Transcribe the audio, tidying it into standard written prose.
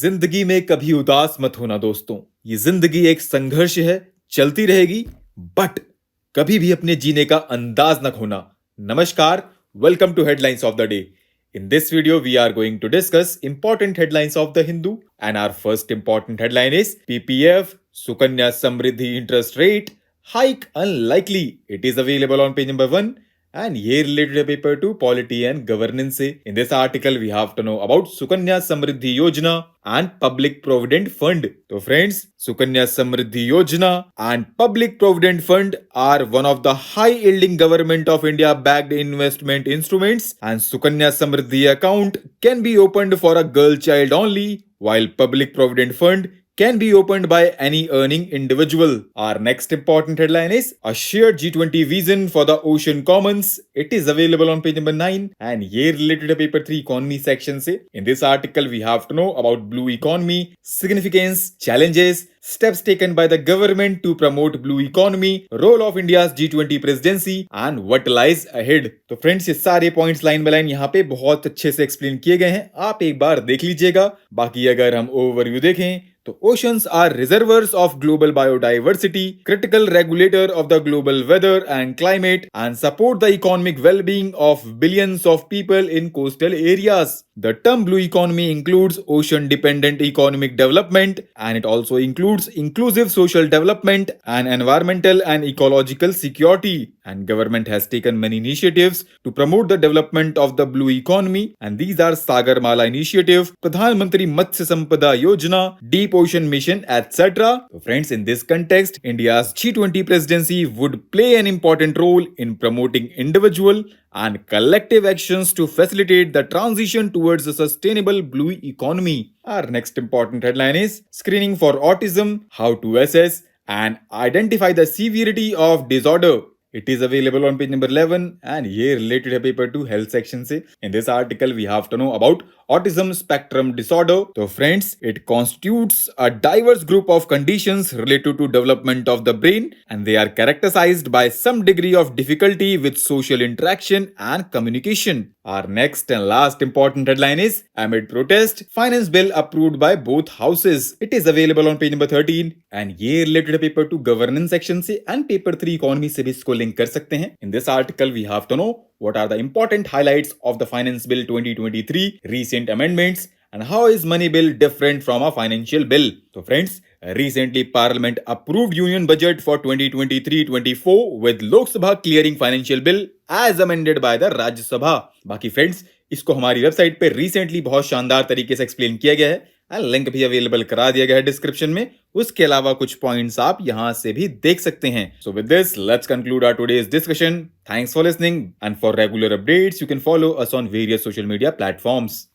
जिंदगी में कभी उदास मत होना दोस्तों। ये जिंदगी एक संघर्ष है, चलती रहेगी, बट कभी भी अपने जीने का अंदाज न खोना। नमस्कार, welcome to headlines of the day. In this video, we are going to discuss important headlines of the Hindu, and our first important headline is PPF Sukanya Samriddhi interest rate hike unlikely. It is available on page number 1. And here related a paper to polity and governance. In this article, we have to know about Sukanya Samriddhi Yojana and Public Provident Fund. So friends, Sukanya Samriddhi Yojana and Public Provident Fund are one of the high-yielding government of India backed investment instruments, and Sukanya Samriddhi account can be opened for a girl child only, while Public Provident Fund can be opened by any earning individual. Our next important headline is a shared G20 vision for the ocean commons. It is available on page number 9 and here related to paper 3 economy section se. In this article we have to know about blue economy, significance, challenges, steps taken by the government to promote blue economy, role of India's G20 presidency and what lies ahead. तो friends ये सारे points line by line यहाँ पे बहुत अच्छे से explain किए गए हैं, आप एक बार देख लीजिएगा। बाकी अगर हम ओवरव्यू देखें तो oceans are reservoirs of global biodiversity, critical regulator of the global weather and climate, and support the economic well-being of billions of people in coastal areas. The term blue economy includes ocean-dependent economic development, and it also includes inclusive social development and environmental and ecological security. And government has taken many initiatives to promote the development of the blue economy, and these are Sagar Mala Initiative, Pradhan Mantri Matsya Sampada Yojana, Deep Ocean Mission, etc. So friends, in this context, India's G20 presidency would play an important role in promoting individual and collective actions to facilitate the transition towards a sustainable blue economy. Our next important headline is Screening for Autism, How to Assess and Identify the Severity of Disorder. It is available on page number 11 and here related a paper to health section se. In this article we have to know about autism spectrum disorder. So friends, it constitutes a diverse group of conditions related to development of the brain, and they are characterized by some degree of difficulty with social interaction and communication. Our next and last important headline is amid protest, finance bill approved by both houses. It is available on page number 13 and here related a paper to governance section se and paper 3 economy se bhi isko link कर सकते हैं. In this article we have to know what are the important highlights of the Finance Bill 2023, recent amendments, and how is money bill different from a financial bill. So friends, recently Parliament approved Union Budget for 2023-24 with Lok Sabha clearing financial bill as amended by the Rajya Sabha. बाकी friends, इसको हमारी website पे recently बहुत शानदार तरीके से explain किया गया है, लिंक भी अवेलेबल करा दिया गया है डिस्क्रिप्शन में। उसके अलावा कुछ पॉइंट्स आप यहां से भी देख सकते हैं। So with this let's conclude our today's discussion. Thanks for listening and for regular updates you can follow us on various social media platforms.